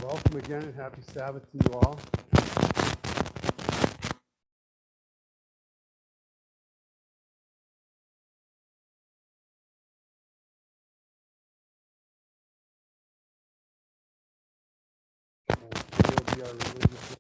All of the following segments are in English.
Welcome again and happy Sabbath to you all. Today will be our religious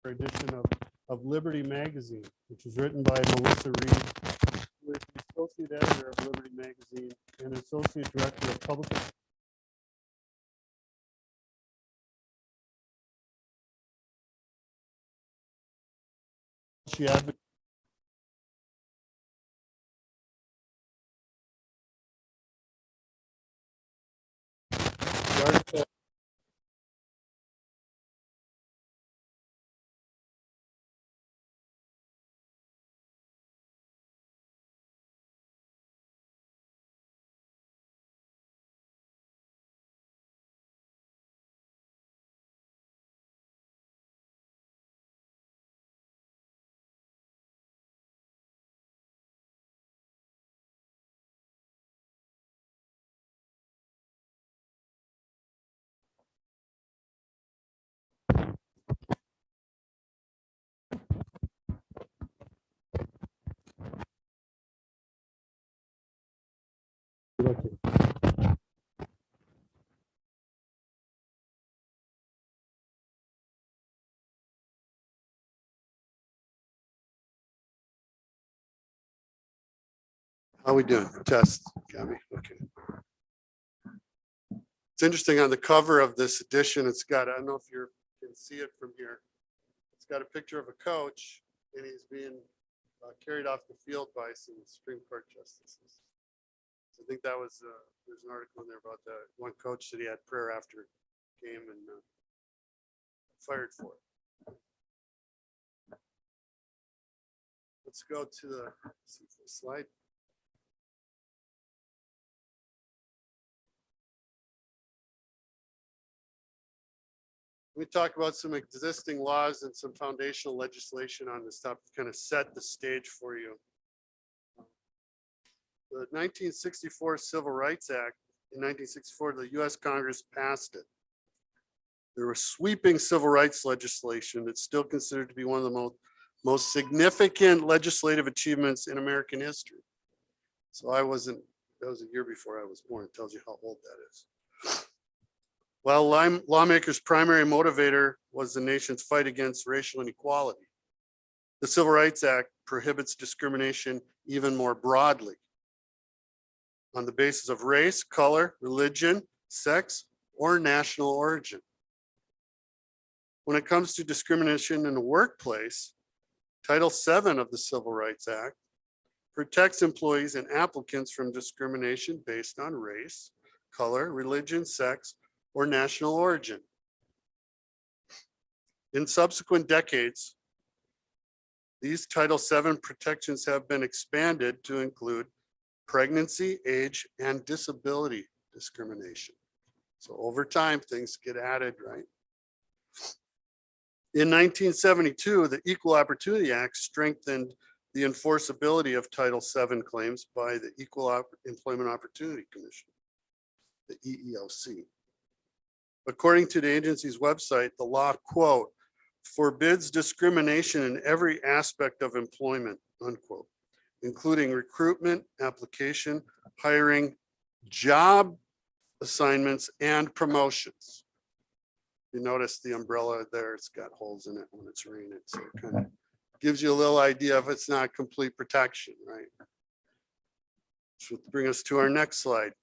edition of Liberty Magazine, which is written by Melissa Reed, who is the associate editor of Liberty Magazine and associate director of public. She advocates the article. How are we doing? Test. Got me. Okay. It's interesting on the cover of this edition. It's got, I don't know if you can see it from here. It's got a picture of a coach and he's being carried off the field by some Supreme Court justices. So I think that was, there's an article in there about the one coach that he had prayer after game and fired for it. Let's go to the slide. We talk about some existing laws and some foundational legislation on this topic to kind of set the stage for you. The 1964 Civil Rights Act, in 1964, the US Congress passed it. There was sweeping civil rights legislation that's still considered to be one of the most significant legislative achievements in American history. So that was a year before I was born. It tells you how old that is. While lawmakers' primary motivator was the nation's fight against racial inequality, the Civil Rights Act prohibits discrimination even more broadly on the basis of race, color, religion, sex, or national origin. When it comes to discrimination in the workplace, Title VII of the Civil Rights Act protects employees and applicants from discrimination based on race, color, religion, sex, or national origin. In subsequent decades, these Title VII protections have been expanded to include pregnancy, age, and disability discrimination. So over time, things get added, right? In 1972, the Equal Opportunity Act strengthened the enforceability of Title VII claims by the Equal Employment Opportunity Commission, the EEOC. According to the agency's website, the law, quote, forbids discrimination in every aspect of employment, unquote, including recruitment, application, hiring, job assignments, and promotions. You notice the umbrella there, it's got holes in it when it's raining. So it kind of gives you a little idea if it's not complete protection, right? Which will bring us to our next slide.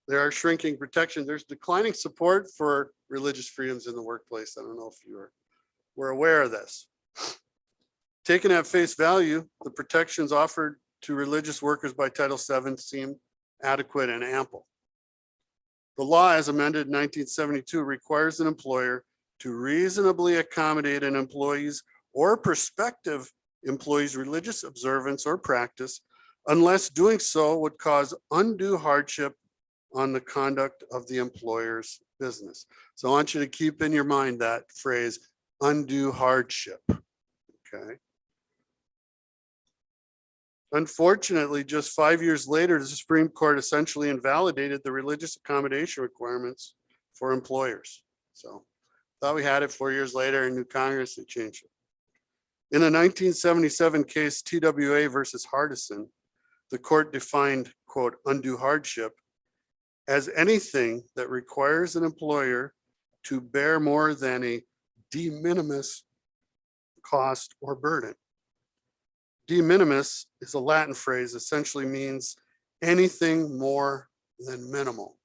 There are shrinking protections. There's declining support for religious freedoms in the workplace. I don't know if you were aware of this. Taken at face value, the protections offered to religious workers by Title VII seem adequate and ample. The law, as amended in 1972, requires an employer to reasonably accommodate an employee's or prospective employee's religious observance or practice, unless doing so would cause undue hardship on the conduct of the employer's business. So I want you to keep in your mind that phrase, undue hardship, okay? Unfortunately, just 5 years later, the Supreme Court essentially invalidated the religious accommodation requirements for employers. So thought we had it 4 years later in new Congress, they changed it. In a 1977 case, TWA versus Hardison, the court defined, quote, undue hardship as anything that requires an employer to bear more than a de minimis cost or burden. De minimis is a Latin phrase, essentially means anything more than minimal.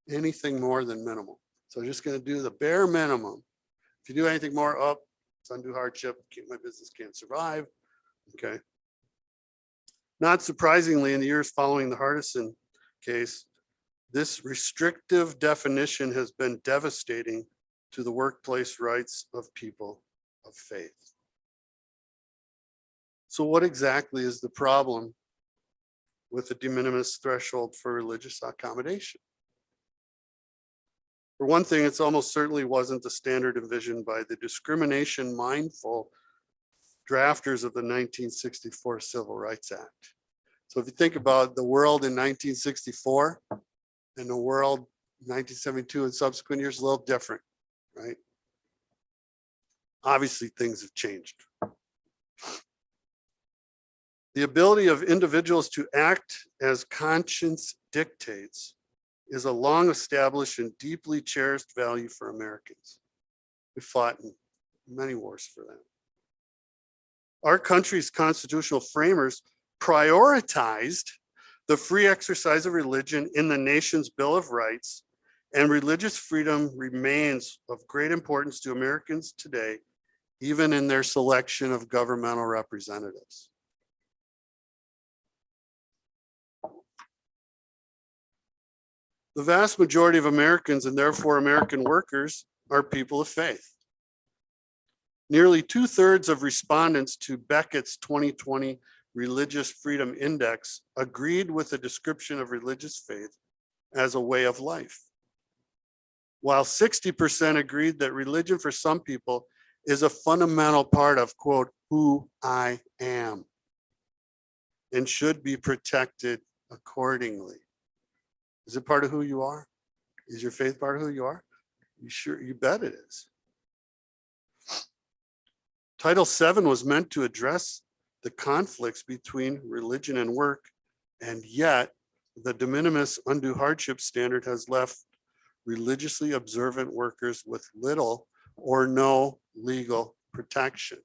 Anything more than minimal. So just going to do the bare minimum. If you do anything more up, it's undue hardship. My business can't survive. Okay. Not surprisingly, in the years following the Hardison case, this restrictive definition has been devastating to the workplace rights of people of faith. So what exactly is the problem with the de minimis threshold for religious accommodation? For one thing, it's almost certainly wasn't the standard envisioned by the discrimination mindful drafters of the 1964 Civil Rights Act. So if you think about the world in 1964 and the world 1972 and subsequent years, a little different, right? Obviously, things have changed. The ability of individuals to act as conscience dictates is a long established and deeply cherished value for Americans. We fought in many wars for that. Our country's constitutional framers prioritized the free exercise of religion in the nation's Bill of Rights, and religious freedom remains of great importance to Americans today, even in their selection of governmental representatives. The vast majority of Americans, and therefore American workers, are people of faith. Nearly 2/3 of respondents to Beckett's 2020 Religious Freedom Index agreed with the description of religious faith as a way of life, while 60% agreed that religion for some people is a fundamental part of, quote, who I am, and should be protected accordingly. Is it part of who you are? Is your faith part of who you are? You sure? You bet it is. Title VII was meant to address the conflicts between religion and work, and yet the de minimis undue hardship standard has left religiously observant workers with little or no legal protection.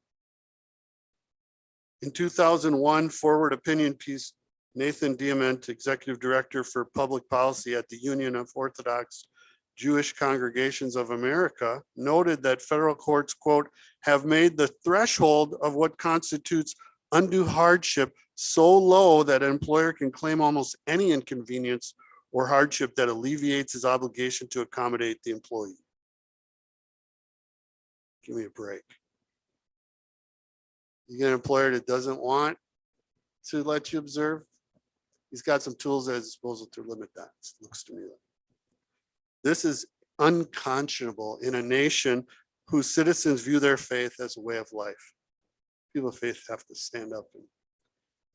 In 2001, forward opinion piece, Nathan Diamant, Executive Director for Public Policy at the Union of Orthodox Jewish Congregations of America, noted that federal courts, quote, have made the threshold of what constitutes undue hardship so low that an employer can claim almost any inconvenience or hardship that alleviates his obligation to accommodate the employee. Give me a break. You get an employer that doesn't want to let you observe, he's got some tools at his disposal to limit that, it looks to me like. This is unconscionable in a nation whose citizens view their faith as a way of life. People of faith have to stand up and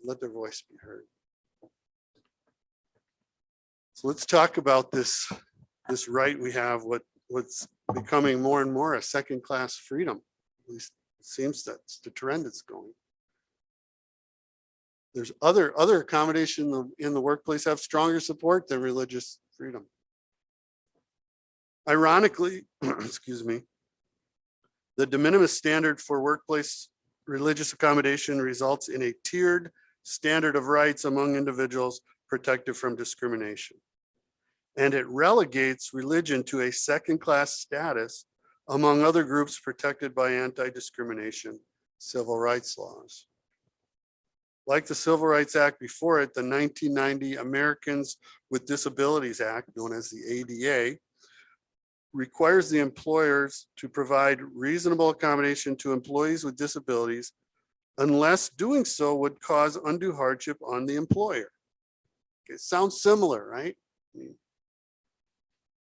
let their voice be heard. So let's talk about this right we have, what's becoming more and more a second-class freedom. At least it seems that's the trend it's going. There's other accommodation in the workplace have stronger support than religious freedom. Ironically, excuse me, the de minimis standard for workplace religious accommodation results in a tiered standard of rights among individuals protected from discrimination. And it relegates religion to a second-class status among other groups protected by anti-discrimination civil rights laws. Like the Civil Rights Act before it, the 1990 Americans with Disabilities Act, known as the ADA, requires the employers to provide reasonable accommodation to employees with disabilities unless doing so would cause undue hardship on the employer. Okay, sounds similar, right? I mean,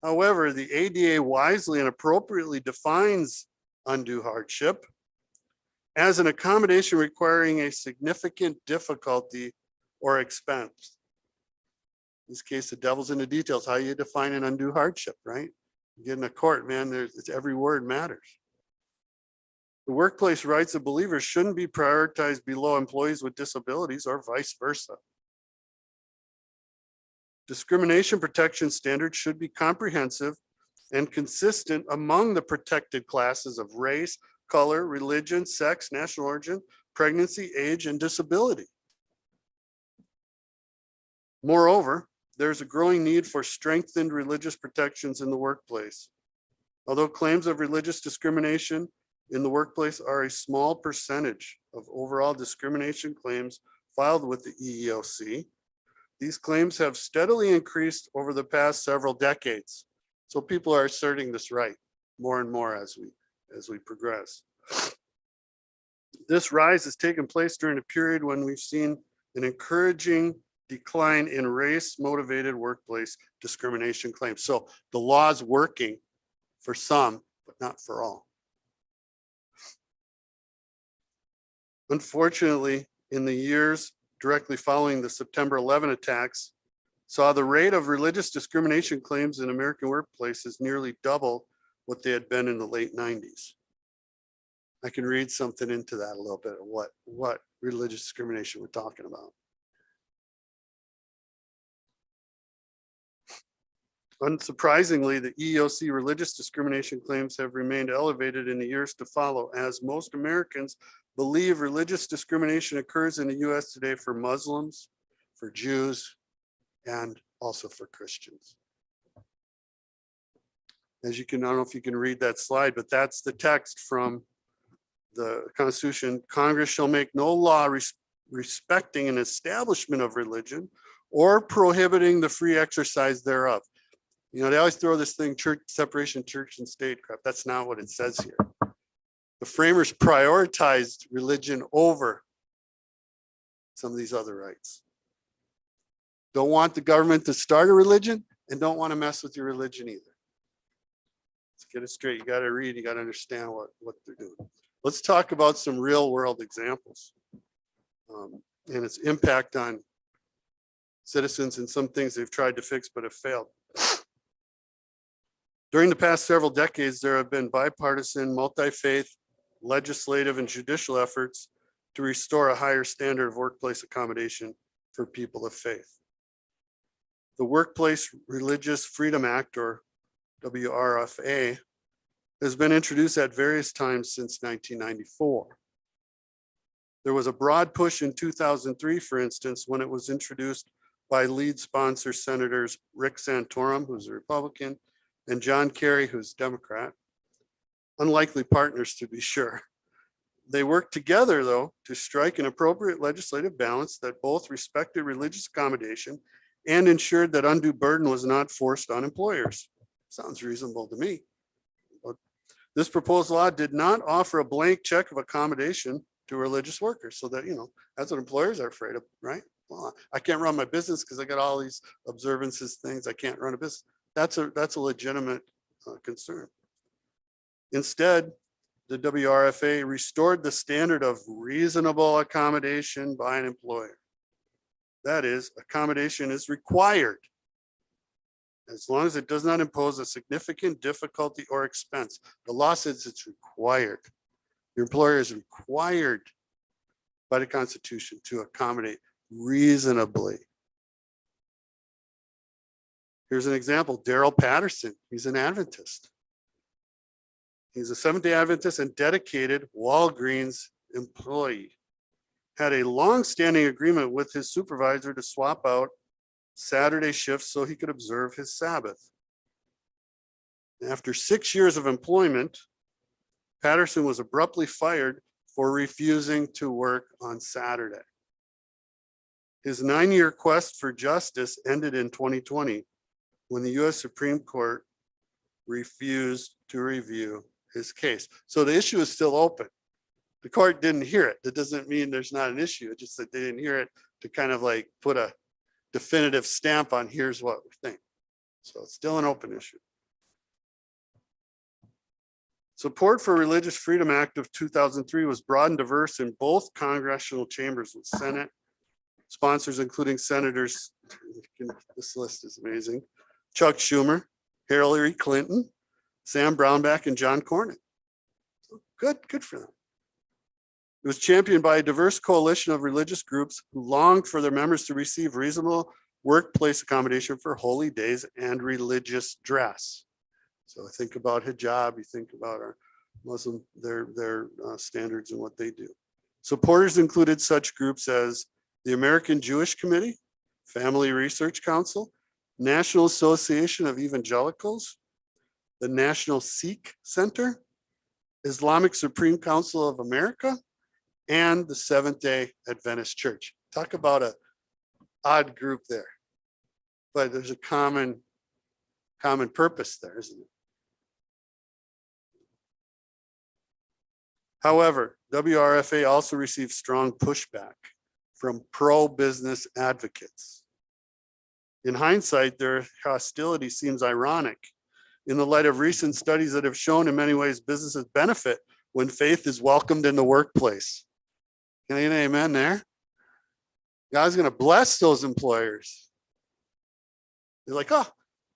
However, the ADA wisely and appropriately defines undue hardship as an accommodation requiring a significant difficulty or expense. In this case, the devil's in the details, how you define an undue hardship, right? You get in a court, man, it's every word matters. The workplace rights of believers shouldn't be prioritized below employees with disabilities or vice versa. Discrimination protection standards should be comprehensive and consistent among the protected classes of race, color, religion, sex, national origin, pregnancy, age, and disability. Moreover, there's a growing need for strengthened religious protections in the workplace. Although claims of religious discrimination in the workplace are a small percentage of overall discrimination claims filed with the EEOC, these claims have steadily increased over the past several decades. So people are asserting this right more and more as we progress. This rise has taken place during a period when we've seen an encouraging decline in race-motivated workplace discrimination claims. So the law's working for some, but not for all. Unfortunately, in the years directly following the September 11 attacks, saw the rate of religious discrimination claims in American workplaces nearly double what they had been in the late 90s. I can read something into that a little bit of what religious discrimination we're talking about. Unsurprisingly, the EEOC religious discrimination claims have remained elevated in the years to follow, as most Americans believe religious discrimination occurs in the US today for Muslims, for Jews, and also for Christians. As you can, I don't know if you can read that slide, but that's the text from the Constitution. Congress shall make no law respecting an establishment of religion or prohibiting the free exercise thereof. You know, they always throw this thing, church separation, church and state crap. That's not what it says here. The framers prioritized religion over some of these other rights. Don't want the government to start a religion and don't want to mess with your religion either. Let's get it straight. You got to read, you got to understand what they're doing. Let's talk about some real world examples and its impact on citizens and some things they've tried to fix but have failed. During the past several decades, there have been bipartisan, multi-faith, legislative, and judicial efforts to restore a higher standard of workplace accommodation for people of faith. The Workplace Religious Freedom Act, or WRFA, has been introduced at various times since 1994. There was a broad push in 2003, for instance, when it was introduced by lead sponsor Senators Rick Santorum, who's a Republican, and John Kerry, who's Democrat. Unlikely partners, to be sure. They worked together, though, to strike an appropriate legislative balance that both respected religious accommodation and ensured that undue burden was not forced on employers. Sounds reasonable to me. But this proposed law did not offer a blank check of accommodation to religious workers, so that, you know, that's what employers are afraid of, right? Well, I can't run my business because I got all these observances, things. I can't run a business. That's a legitimate concern. Instead, the WRFA restored the standard of reasonable accommodation by an employer. That is, accommodation is required as long as it does not impose a significant difficulty or expense. The law says it's required. Your employer is required by the Constitution to accommodate reasonably. Here's an example, Daryl Patterson, he's an Adventist. He's a Seventh-day Adventist and dedicated Walgreens employee. Had a long-standing agreement with his supervisor to swap out Saturday shifts so he could observe his Sabbath. After 6 years of employment, Patterson was abruptly fired for refusing to work on Saturday. His 9-year quest for justice ended in 2020 when the US Supreme Court refused to review his case. So the issue is still open. The court didn't hear it. That doesn't mean there's not an issue. It's just that they didn't hear it to kind of like put a definitive stamp on here's what we think. So it's still an open issue. Support for Religious Freedom Act of 2003 was broad and diverse in both congressional chambers with Senate sponsors, including Senators, this list is amazing, Chuck Schumer, Hillary Clinton, Sam Brownback, and John Cornyn. Good for them. It was championed by a diverse coalition of religious groups who longed for their members to receive reasonable workplace accommodation for holy days and religious dress. So think about hijab, you think about our Muslim, their standards and what they do. Supporters included such groups as the American Jewish Committee, Family Research Council, National Association of Evangelicals, the National Sikh Center, Islamic Supreme Council of America, and the Seventh-day Adventist Church. Talk about an odd group there, but there's a common purpose there, isn't it? However, WRFA also received strong pushback from pro-business advocates. In hindsight, their hostility seems ironic in the light of recent studies that have shown in many ways businesses benefit when faith is welcomed in the workplace. Can I get an amen there? God's going to bless those employers. You're like, oh,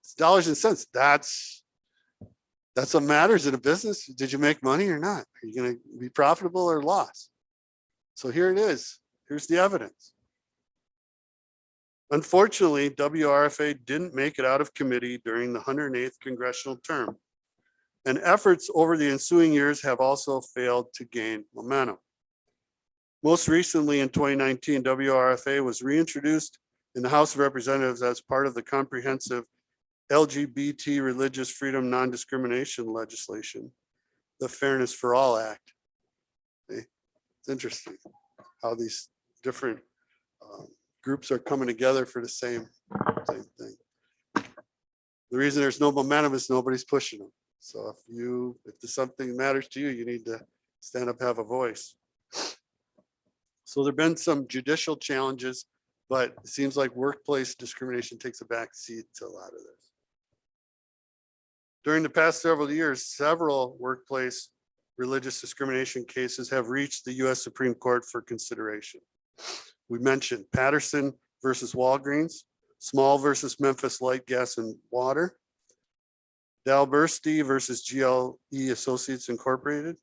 it's dollars and cents. That's what matters in a business. Did you make money or not? Are you going to be profitable or loss? So here it is. Here's the evidence. Unfortunately, WRFA didn't make it out of committee during the 108th congressional term, and efforts over the ensuing years have also failed to gain momentum. Most recently in 2019, WRFA was reintroduced in the House of Representatives as part of the comprehensive LGBT religious freedom non-discrimination legislation, the Fairness for All Act. It's interesting how these different groups are coming together for the same thing. The reason there's no momentum is nobody's pushing them. So if there's something matters to you, you need to stand up, have a voice. So there've been some judicial challenges, but it seems like workplace discrimination takes a back seat to a lot of this. During the past several years, several workplace religious discrimination cases have reached the US Supreme Court for consideration. We mentioned Patterson versus Walgreens, Small versus Memphis Light, Gas and Water, Dalbersti versus GLE Associates Incorporated,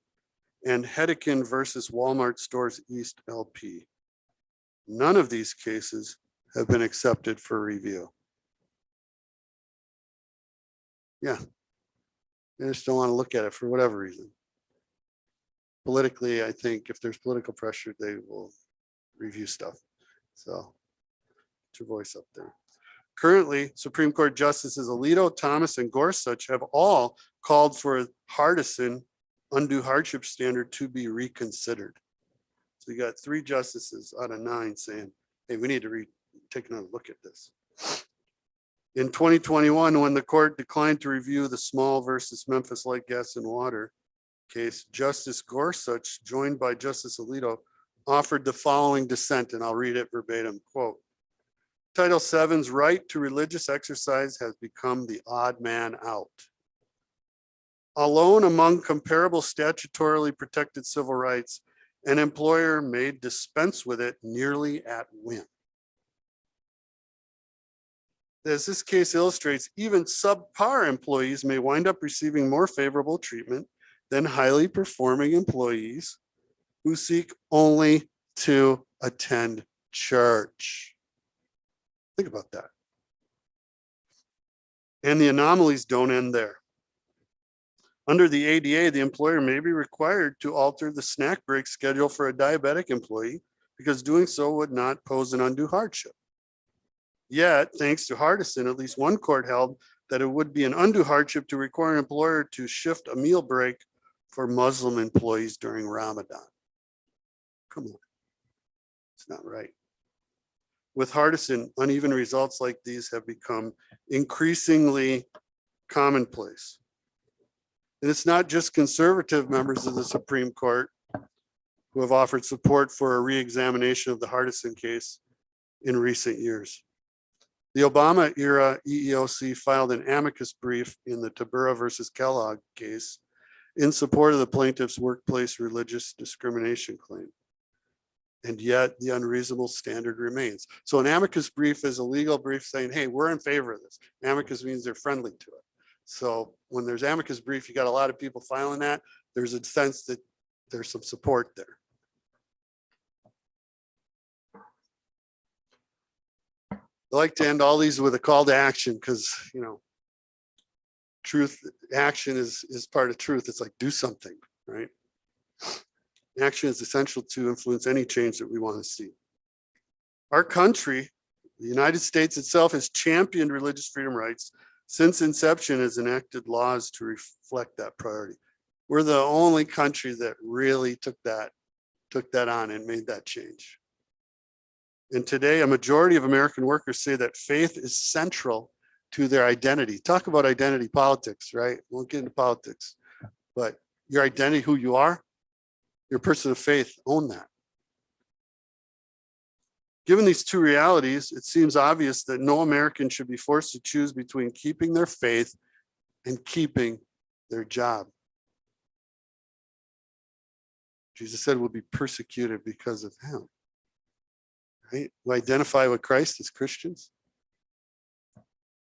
and Hedekin versus Walmart Stores East LP. None of these cases have been accepted for review. Yeah, I just don't want to look at it for whatever reason. Politically, I think if there's political pressure, they will review stuff. So, get your voice up there. Currently, Supreme Court Justices Alito, Thomas, and Gorsuch have all called for a Hardison undue hardship standard to be reconsidered. So you got 3 justices out of 9 saying, hey, we need to take another look at this. In 2021, when the court declined to review the Small versus Memphis Light, Gas and Water case, Justice Gorsuch, joined by Justice Alito, offered the following dissent, and I'll read it verbatim, quote, Title VII's right to religious exercise has become the odd man out. Alone among comparable statutorily protected civil rights, an employer may dispense with it nearly at whim. As this case illustrates, even subpar employees may wind up receiving more favorable treatment than highly performing employees who seek only to attend church. Think about that. And the anomalies don't end there. Under the ADA, the employer may be required to alter the snack break schedule for a diabetic employee because doing so would not pose an undue hardship. Yet, thanks to Hardison, at least one court held that it would be an undue hardship to require an employer to shift a meal break for Muslim employees during Ramadan. Come on, it's not right. With Hardison, uneven results like these have become increasingly commonplace. And it's not just conservative members of the Supreme Court who have offered support for a re-examination of the Hardison case in recent years. The Obama era EEOC filed an amicus brief in the Tabura versus Kellogg case in support of the plaintiff's workplace religious discrimination claim. And yet the unreasonable standard remains. So an amicus brief is a legal brief saying, hey, we're in favor of this. Amicus means they're friendly to it. So when there's amicus brief, you got a lot of people filing that. There's a sense that there's some support there. I like to end all these with a call to action because, you know, truth, action is part of truth. It's like, do something, right? Action is essential to influence any change that we want to see. Our country, the United States itself, has championed religious freedom rights since inception, has enacted laws to reflect that priority. We're the only country that really took that on and made that change. And today, a majority of American workers say that faith is central to their identity. Talk about identity politics, right? Won't get into politics, but your identity, who you are, you're a person of faith, own that. Given these two realities, it seems obvious that no American should be forced to choose between keeping their faith and keeping their job. Jesus said we'll be persecuted because of him. Right? We identify with Christ as Christians.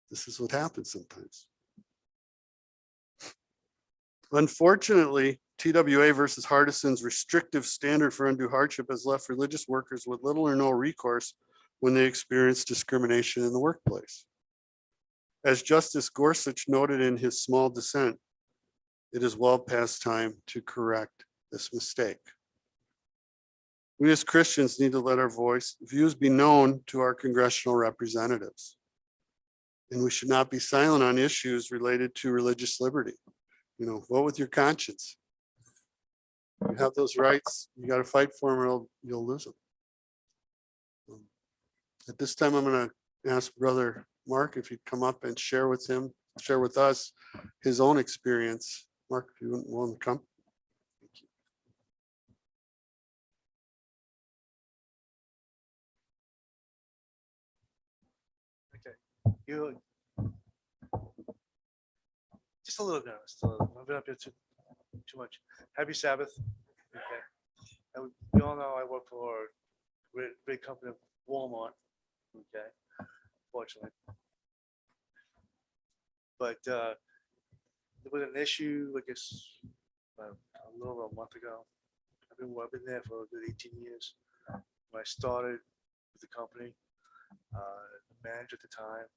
This is what happens sometimes. Unfortunately, TWA versus Hardison's restrictive standard for undue hardship has left religious workers with little or no recourse when they experience discrimination in the workplace. As Justice Gorsuch noted in his small dissent, it is well past time to correct this mistake. We as Christians need to let our views be known to our congressional representatives. And we should not be silent on issues related to religious liberty. You know, vote with your conscience. You have those rights, you got to fight for them or you'll lose them. At this time, I'm going to ask Brother Mark if he'd come up and share with us his own experience. Mark, if you want to come. Okay, you just a little nervous. I've been up here too much. Happy Sabbath. Okay. And you all know I work for a great company, Walmart. Okay, fortunately. But there was an issue, I guess, a little over a month ago. I've been there for a good 18 years. When I started with the company, the manager at the time,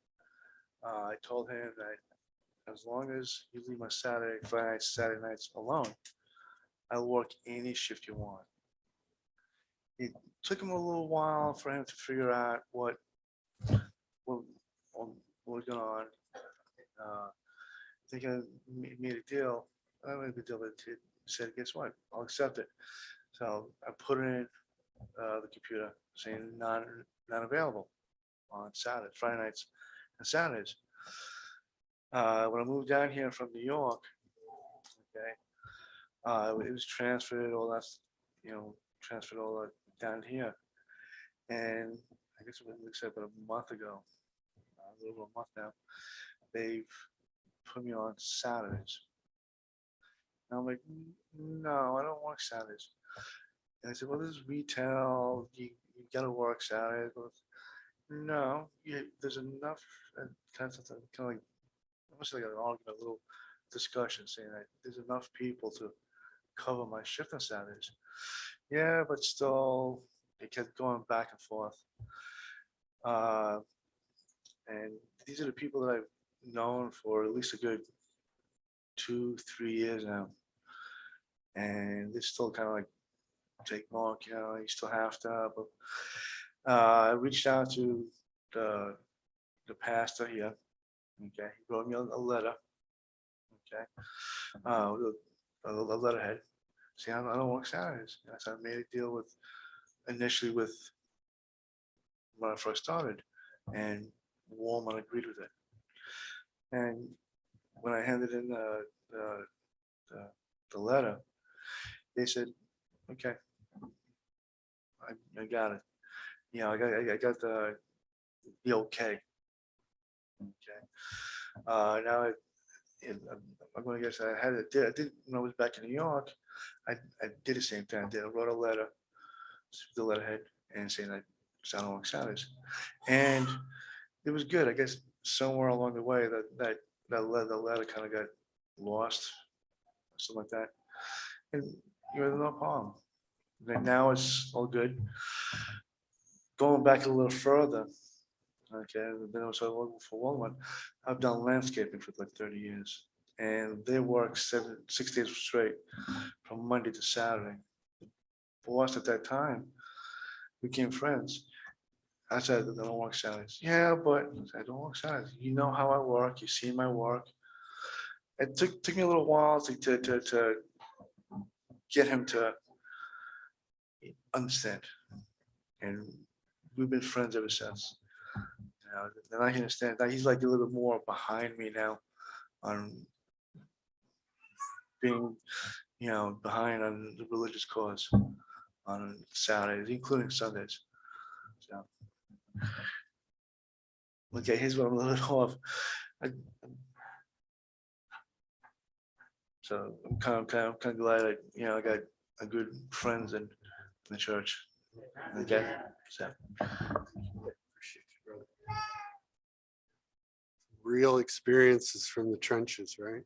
I told him that as long as you leave my Friday nights, Saturday nights alone, I'll work any shift you want. It took him a little while for him to figure out what was going on. I think I made a deal. I made a deal that said, guess what? I'll accept it. So I put in the computer saying not available on Saturday, Friday nights and Saturdays. When I moved down here from New York, okay, it was transferred, all that, transferred all that down here. And I guess it was about a month ago, a little over a month now, they've put me on Saturdays. And I'm like, no, I don't work Saturdays. And I said, well, this is retail. You got to work Saturdays. Well, no, there's enough. Kind of like, almost like an argument, a little discussion saying that there's enough people to cover my shift on Saturdays. Yeah, but still, it kept going back and forth. And these are the people that I've known for at least a good 2-3 years now. And they're still kind of like, take Mark, you still have to. But I reached out to the pastor here. Okay, he wrote me a letter. Okay, a letterhead saying I don't work Saturdays. And so I made a deal initially with when I first started, and Walmart agreed with it. And when I handed in the letter, they said, okay, I got it. I got the okay. Okay. Now I'm gonna guess I I did when I was back in New York. I did the same thing. I wrote a letter, the letterhead, and saying I sound like Saturdays, and it was good. I guess somewhere along the way the letter kind of got lost, something like that, and no problem. And now it's all good. Going back a little further, okay, then I was working for Walmart. I've done landscaping for like 30 years, and they work 6 days straight from Monday to Saturday. Boss at that time became friends. I said, I don't work Saturdays. Yeah, but I said, I don't work Saturdays. You know how I work. You see my work. It took me a little while to get him to understand. And we've been friends ever since. You know, and I understand that he's like a little bit more behind me now on being, behind on the religious cause on Saturdays, including Sundays. So, okay, here's what I'm a little bit off. So I'm kind of glad I got a good friends in the church. Okay, so Real experiences from the trenches, right?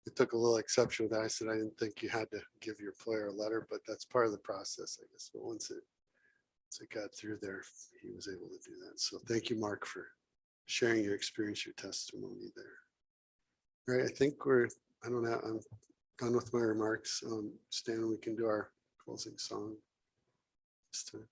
It took a little exception with that. I said I didn't think you had to give your player a letter, but that's part of the process, I guess. But once it got through there, he was able to do that. So thank you, Mark, for sharing your experience, your testimony there. All right, I think I don't know, I'm done with my remarks. Stan, we can do our closing song this time.